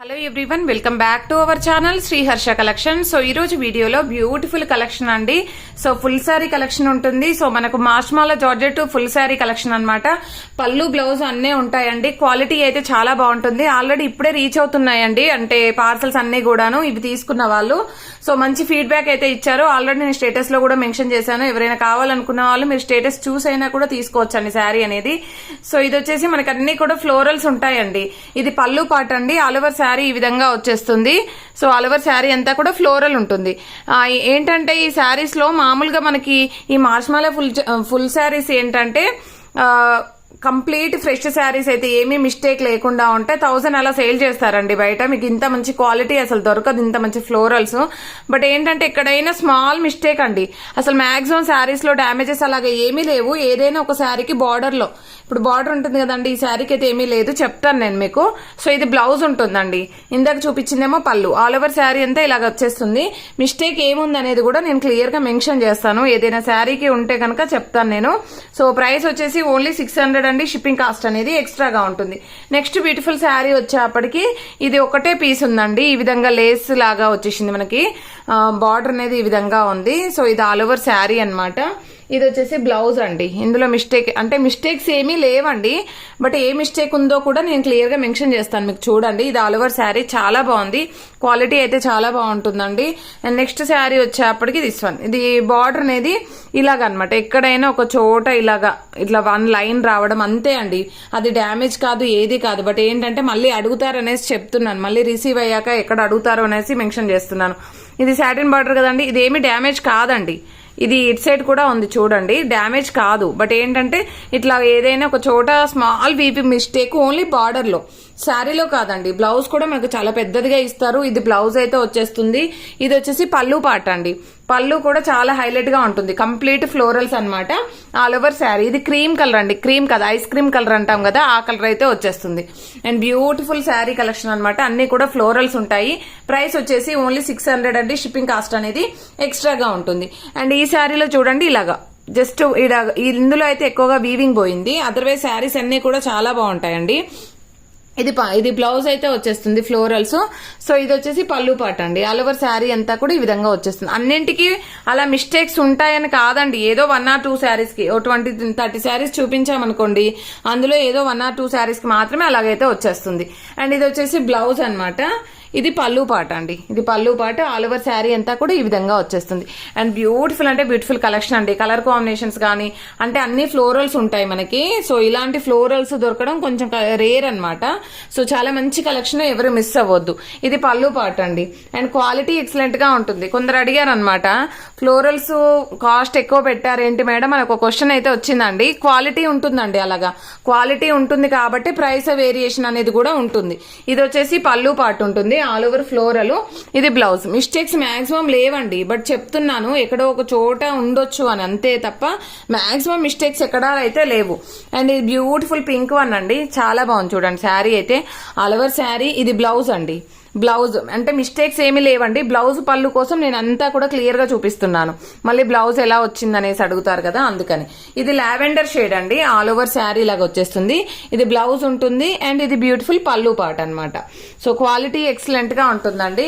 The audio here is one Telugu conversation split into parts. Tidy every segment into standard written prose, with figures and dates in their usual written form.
Hello everyone, welcome back to our channel Sri Harsha collection. So ఈ రోజు వీడియోలో బ్యూటిఫుల్ కలెక్షన్ అండి. సో ఫుల్ శారీ కలెక్షన్ ఉంటుంది. సో మనకు marshmallow georgette full sari collection అన్నమాట. పళ్ళు బ్లౌజ్ అన్నీ ఉంటాయండి. క్వాలిటీ అయితే చాలా బాగుంటుంది. ఆల్రెడీ ఇప్పుడే రీచ్ అవుతున్నాయండి, అంటే పార్సల్స్ అన్ని కూడాను ఇవి తీసుకున్న వాళ్ళు. సో మంచి ఫీడ్బ్యాక్ అయితే ఇచ్చారు. ఆల్రెడీ నేను స్టేటస్ లో కూడా మెన్షన్ చేశాను. ఎవరైనా కావాలనుకున్న వాళ్ళు మీరు స్టేటస్ చూసైనా కూడా తీసుకోవచ్చండి శారీ అనేది. సో ఇది వచ్చేసి మనకి అన్ని కూడా ఫ్లోరల్స్ ఉంటాయండి. ఇది పళ్ళు పాట అండి. ఆల్ ఓవర్ శారీ ఈ విధంగా వచ్చేస్తుంది. సో ఆల్ ఓవర్ శారీ అంతా కూడా ఫ్లోరల్ ఉంటుంది. ఏంటంటే ఈ శారీస్ లో మామూలుగా మనకి ఈ మార్ష్మాల ఫుల్ శారీస్ ఏంటంటే కంప్లీట్ ఫ్రెష్ శారీస్ అయితే ఏమీ మిస్టేక్ లేకుండా ఉంటే 1000 అలా సేల్ చేస్తారండి బయట. మీకు ఇంత మంచి క్వాలిటీ అసలు దొరకదు, ఇంత మంచి ఫ్లోరల్స్. బట్ ఏంటంటే ఎక్కడైనా స్మాల్ మిస్టేక్ అండి. అసలు మాక్సిమం శారీస్ లో డ్యామేజెస్ అలాగే ఏమీ లేవు. ఏదైనా ఒక శారీకి బార్డర్ లో, ఇప్పుడు బార్డర్ ఉంటుంది కదండి, ఈ శారీకి అయితే ఏమీ లేదు, చెప్తాను నేను మీకు. సో ఇది బ్లౌజ్ ఉంటుందండి. ఇందాక చూపించిందేమో పళ్ళు. ఆల్ ఓవర్ శారీ అంతా ఇలాగ వచ్చేస్తుంది. మిస్టేక్ ఏముంది అనేది కూడా నేను క్లియర్ గా మెన్షన్ చేస్తాను. ఏదైనా శారీకి ఉంటే కనుక చెప్తాను నేను. సో ప్రైస్ వచ్చేసి ఓన్లీ 600 అండి. షిప్పింగ్ కాస్ట్ అనేది ఎక్స్ట్రాగా ఉంటుంది. నెక్స్ట్ బ్యూటిఫుల్ శారీ వచ్చేప్పటికి ఇది ఒకటే పీస్ ఉందండి. ఈ విధంగా లేస్ లాగా వచ్చేసింది మనకి. బార్డర్ అనేది ఈ విధంగా ఉంది. సో ఇది ఆల్ ఓవర్ శారీ అన్నమాట. ఇది వచ్చేసి బ్లౌజ్ అండి. ఇందులో మిస్టేక్స్ ఏమీ లేవండి. బట్ ఏ మిస్టేక్ ఉందో కూడా నేను క్లియర్ గా మెన్షన్ చేస్తాను మీకు. చూడండి, ఇది ఆల్ ఓవర్ శారీ చాలా బాగుంది. క్వాలిటీ అయితే చాలా బాగుంటుందండి. అండ్ నెక్స్ట్ శారీ వచ్చేప్పటికి దిస్ వన్. ఇది బార్డర్ అనేది ఇలాగ అనమాట. ఎక్కడైనా ఒక చోట ఇట్లా వన్ లైన్ రావడం అంతే అండి. అది డ్యామేజ్ కాదు, ఏది కాదు. బట్ ఏంటంటే మళ్ళీ అడుగుతారు అనేసి చెప్తున్నాను. మళ్ళీ రిసీవ్ అయ్యాక ఎక్కడ అడుగుతారు అనేసి మెన్షన్ చేస్తున్నాను. ఇది సాటిన్ బార్డర్ కదండి. ఇది ఏమి డ్యామేజ్ కాదండి. ఇది ఇట్ సైడ్ కూడా ఉంది చూడండి, డ్యామేజ్ కాదు. బట్ ఏంటంటే ఇట్లా ఏదైనా ఒక చోట small VP mistake only border లో, శారీలో కాదండి. బ్లౌజ్ కూడా మనకు చాలా పెద్దదిగా ఇస్తారు. ఇది బ్లౌజ్ అయితే వచ్చేస్తుంది. ఇది వచ్చేసి పళ్ళు పాట అండి. పళ్ళు కూడా చాలా హైలైట్ గా ఉంటుంది. కంప్లీట్ ఫ్లోరల్స్ అన్నమాట. All over sari. ఇది క్రీమ్ కలర్ అండి. క్రీమ్ కదా, ఐస్ క్రీమ్ కలర్ అంటాం కదా, ఆ కలర్ అయితే వచ్చేస్తుంది. అండ్ బ్యూటిఫుల్ శారీ కలెక్షన్ అన్నమాట. అన్ని కూడా ఫ్లోరల్స్ ఉంటాయి. ప్రైస్ వచ్చేసి ఓన్లీ 600 అండి. షిప్పింగ్ కాస్ట్ అనేది ఎక్స్ట్రాగా ఉంటుంది. అండ్ ఈ శారీలో చూడండి ఇలాగా జస్ట్ ఇందులో అయితే ఎక్కువగా వీవింగ్ పోయింది. అదర్వైజ్ శారీస్ అన్ని కూడా చాలా బాగుంటాయండి. ఇది బ్లౌజ్ అయితే వచ్చేస్తుంది ఫ్లోరల్స్. సో ఇది వచ్చేసి పళ్ళు పాట అండి. ఆల్ ఓవర్ శారీ అంతా కూడా ఈ విధంగా వచ్చేస్తుంది. అన్నింటికి అలా మిస్టేక్స్ ఉంటాయని కాదండి. ఏదో 1 or 2 శారీస్ కి, 20-30 శారీస్ చూపించామనుకోండి, అందులో ఏదో 1 or 2 శారీస్ కి మాత్రమే అలాగైతే వచ్చేస్తుంది. అండ్ ఇది వచ్చేసి బ్లౌజ్ అన్నమాట. ఇది పళ్ళు పాట అండి. ఇది పళ్ళు పాట. ఆల్ ఓవర్ శారీ అంతా కూడా ఈ విధంగా వచ్చేస్తుంది. అండ్ బ్యూటిఫుల్ అంటే బ్యూటిఫుల్ కలెక్షన్ అండి. కలర్ కాంబినేషన్స్ కానీ అంటే అన్ని ఫ్లోరల్స్ ఉంటాయి మనకి. సో ఇలాంటి ఫ్లోరల్స్ దొరకడం కొంచెం రేర్ అన్నమాట. సో చాలా మంచి కలెక్షన్, ఎవరు మిస్ అవ్వద్దు. ఇది పళ్ళు పాట అండి. అండ్ క్వాలిటీ ఎక్సలెంట్ గా ఉంటుంది. కొందరు అడిగారు అనమాట, ఫ్లోరల్స్ కాస్ట్ ఎక్కువ పెట్టారేంటి మేడం మనకు ఒక క్వశ్చన్ అయితే వచ్చిందండి. క్వాలిటీ ఉంటుందండి. అలాగా క్వాలిటీ ఉంటుంది కాబట్టి ప్రైస్ వేరియేషన్ అనేది కూడా ఉంటుంది. ఇది వచ్చేసి పళ్ళు పాట ఉంటుంది. All over floral. ఇది బ్లౌజ్. మిస్టేక్స్ మాక్సిమం లేవండి. బట్ చెప్తున్నాను, ఎక్కడో ఒక చోట ఉండొచ్చు అని, అంతే తప్ప మాక్సిమం మిస్టేక్స్ ఎక్కడా అయితే లేవు. అండ్ ఇది బ్యూటిఫుల్ పింక్ వన్ అండి. చాలా బాగుంది చూడండి శారీ అయితే. All over sari. ఇది బ్లౌజ్ అండి. బ్లౌజ్ అంటే మిస్టేక్స్ ఏమీ లేవండి. బ్లౌజ్ పళ్ళు కోసం నేను అంతా కూడా క్లియర్ గా చూపిస్తున్నాను. మళ్ళీ బ్లౌజ్ ఎలా వచ్చింది అనేసి అడుగుతారు కదా, అందుకని. ఇది లావెండర్ షేడ్ అండి. ఆల్ ఓవర్ శారీ లాగా వచ్చేస్తుంది. ఇది బ్లౌజ్ ఉంటుంది. అండ్ ఇది బ్యూటిఫుల్ పళ్ళు పాట అనమాట. సో క్వాలిటీ ఎక్సలెంట్ గా ఉంటుందండి.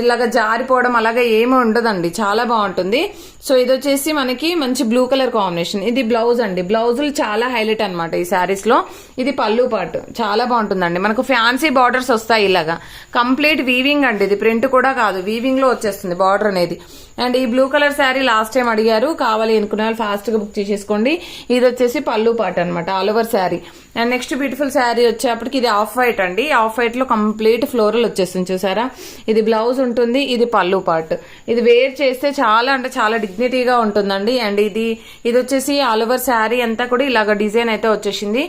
ఇలాగా జారిపోవడం అలాగా ఏమీ ఉండదండి. చాలా బాగుంటుంది. సో ఇది వచ్చేసి మనకి మంచి బ్లూ కలర్ కాంబినేషన్. ఇది బ్లౌజ్ అండి. బ్లౌజులు చాలా హైలైట్ అనమాట ఈ శారీస్ లో. ఇది పళ్ళు పాటు చాలా బాగుంటుందండి. మనకు ఫ్యాన్సీ బార్డర్స్ వస్తాయి ఇలాగా. కంప్లీట్ వీవింగ్ అండి. ఇది ప్రింట్ కూడా కాదు, వీవింగ్ లో వచ్చేస్తుంది బార్డర్ అనేది. అండ్ ఈ blue colour sari last time అడిగారు, కావాలి అనుకునే వాళ్ళు ఫాస్ట్ గా బుక్ చేసేసుకోండి. ఇది వచ్చేసి పళ్ళు పాట అనమాట. All over sari. And next beautiful sari వచ్చేప్పటికి ఇది ఆఫ్ వైట్ అండి. ఆఫ్ వైట్ లో కంప్లీట్ ఫ్లోరల్ వచ్చేస్తుంది చూసారా. ఇది బ్లౌజ్ ఉంటుంది. ఇది పళ్ళు పార్ట్. ఇది వేర్ చేస్తే చాలా అంటే చాలా డిగ్నిటీగా ఉంటుందండి. అండ్ ఇది వచ్చేసి ఆల్ ఓవర్ శారీ అంతా కూడా ఇలాగ డిజైన్ అయితే వచ్చేసింది.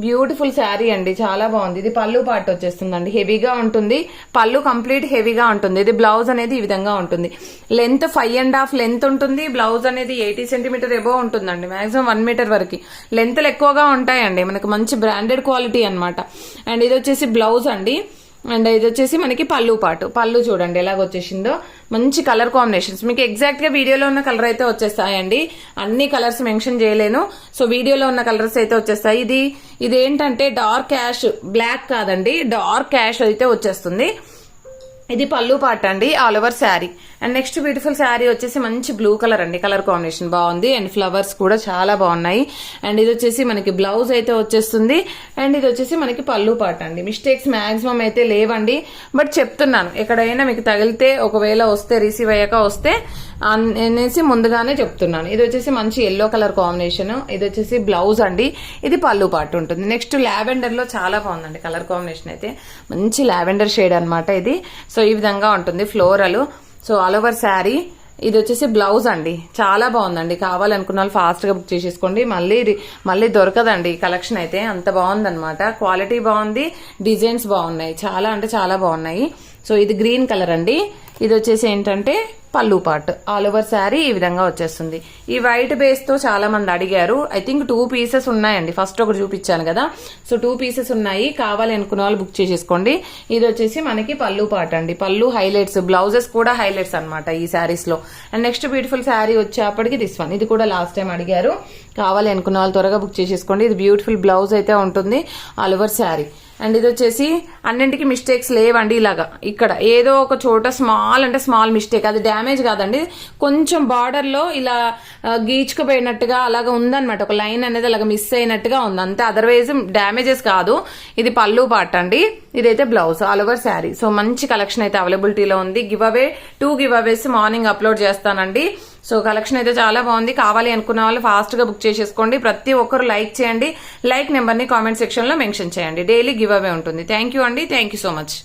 బ్యూటిఫుల్ శారీ అండి. చాలా బాగుంది. ఇది పళ్ళు పార్ట్ వచ్చేస్తుందండి. హెవీగా ఉంటుంది. పళ్ళు కంప్లీట్ హెవీగా ఉంటుంది. ఇది బ్లౌజ్ అనేది ఈ విధంగా ఉంటుంది. లెంత్ 5.5 లెంత్ ఉంటుంది. బ్లౌజ్ అనేది 80 సెంటీమీటర్ ఎబో ఉంటుందండి. మాక్సిమం 1 మీటర్ వరకు లెంత్లు ఎక్కువగా ఉంటాయండి. మనకు మంచి బ్రాండెడ్ క్వాలిటీ అన్నమాట. అండ్ ఇది వచ్చేసి బ్లౌజ్ అండి. అండ్ ఇది వచ్చేసి మనకి పళ్ళు పాటు. పళ్ళు చూడండి ఎలాగ వచ్చేసిందో, మంచి కలర్ కాంబినేషన్స్. మీకు ఎగ్జాక్ట్ గా వీడియోలో ఉన్న కలర్ అయితే వచ్చేస్తాయండి, అన్ని కలర్స్ మెన్షన్ చేయలేను. సో వీడియోలో ఉన్న కలర్స్ అయితే వచ్చేస్తాయి. ఇది ఏంటంటే డార్క్ యాష్, బ్లాక్ కాదండి, డార్క్ యాష్ అయితే వచ్చేస్తుంది. ఇది పళ్ళు పాట అండి, all over sari. And next beautiful sari వచ్చేసి మంచి బ్లూ కలర్ అండి, కలర్ కాంబినేషన్ బాగుంది. అండ్ ఫ్లవర్స్ కూడా చాలా బాగున్నాయి. అండ్ ఇది వచ్చేసి మనకి బ్లౌజ్ అయితే వచ్చేస్తుంది. అండ్ ఇది వచ్చేసి మనకి పళ్ళు పాట అండి. మిస్టేక్స్ మాక్సిమం అయితే లేవండి, బట్ చెప్తున్నాను ఎక్కడైనా మీకు తగిలితే, ఒకవేళ వస్తే రిసీవ్ అయ్యాక వస్తే అనేసి ముందుగానే చెప్తున్నాను. ఇది వచ్చేసి మంచి ఎల్లో కలర్ కాంబినేషన్. ఇది వచ్చేసి బ్లౌజ్ అండి, ఇది పళ్ళు పాటు ఉంటుంది. నెక్స్ట్ లావెండర్ లో చాలా బాగుందండి కలర్ కాంబినేషన్ అయితే, మంచి లావెండర్ షేడ్ అనమాట ఇది. సో ఈ విధంగా ఉంటుంది floral. So all over sari. ఇది వచ్చేసి బ్లౌజ్ అండి, చాలా బాగుందండి. కావాలనుకున్న వాళ్ళు ఫాస్ట్ గా బుక్ చేసేసుకోండి, మళ్ళీ దొరకదండి కలెక్షన్ అయితే, అంత బాగుందన్నమాట. క్వాలిటీ బాగుంది, డిజైన్స్ బాగున్నాయి, చాలా అంటే చాలా బాగున్నాయి. సో ఇది గ్రీన్ కలర్ అండి. ఇది వచ్చేసి ఏంటంటే పళ్ళు పార్ట్, ఆల్ ఓవర్ శారీ ఈ విధంగా వచ్చేస్తుంది. ఈ వైట్ బేస్ తో చాలా మంది అడిగారు. ఐ థింక్ 2 పీసెస్ ఉన్నాయండి, ఫస్ట్ ఒకటి చూపించాను కదా, సో 2 పీసెస్ ఉన్నాయి. కావాలి అనుకున్న వాళ్ళు బుక్ చేసేసుకోండి. ఇది వచ్చేసి మనకి పళ్ళు పార్ట్ అండి, పళ్ళు హైలైట్స్, బ్లౌజెస్ కూడా హైలైట్స్ అనమాట ఈ శారీస్ లో. అండ్ నెక్స్ట్ బ్యూటిఫుల్ శారీ వచ్చేప్పటికి దిస్ వన్, ఇది కూడా లాస్ట్ టైం అడిగారు. కావాలి అనుకున్న వాళ్ళు త్వరగా బుక్ చేసేసుకోండి. ఇది బ్యూటిఫుల్ బ్లౌజ్ అయితే ఉంటుంది, ఆల్ ఓవర్ శారీ. అండ్ ఇది వచ్చేసి అన్నింటికి మిస్టేక్స్ లేవండి. ఇలాగా ఇక్కడ ఏదో ఒక చోట స్మాల్ అంటే స్మాల్ మిస్టేక్, అది డ్యామేజ్ కాదండి, కొంచెం బార్డర్ లో ఇలా గీచుకుపోయినట్టుగా అలాగా ఉందన్నమాట, ఒక లైన్ అనేది అలాగా మిస్ అయినట్టుగా ఉంది అంతే, అదర్వైజ్ డ్యామేజెస్ కాదు. ఇది పళ్ళు పార్ట్ అండి, ఇదైతే blouse, all over sari. So మంచి కలెక్షన్ అయితే అవైలబిలిటీలో ఉంది. Giveaway 2 giveaways morning upload చేస్తానండి. సో కలెక్షన్ అయితే చాలా బాగుంది. కావాలి అనుకున్న వాళ్ళు ఫాస్ట్ గా బుక్ చేసేసుకోండి. ప్రతి ఒక్కరు లైక్ చేయండి, లైక్ నెంబర్ ని కామెంట్ సెక్షన్ లో మెన్షన్ చేయండి. డైలీ గివ్ అవే ఉంటుంది. థ్యాంక్ యూ అండి, థ్యాంక్ యూ సో మచ్.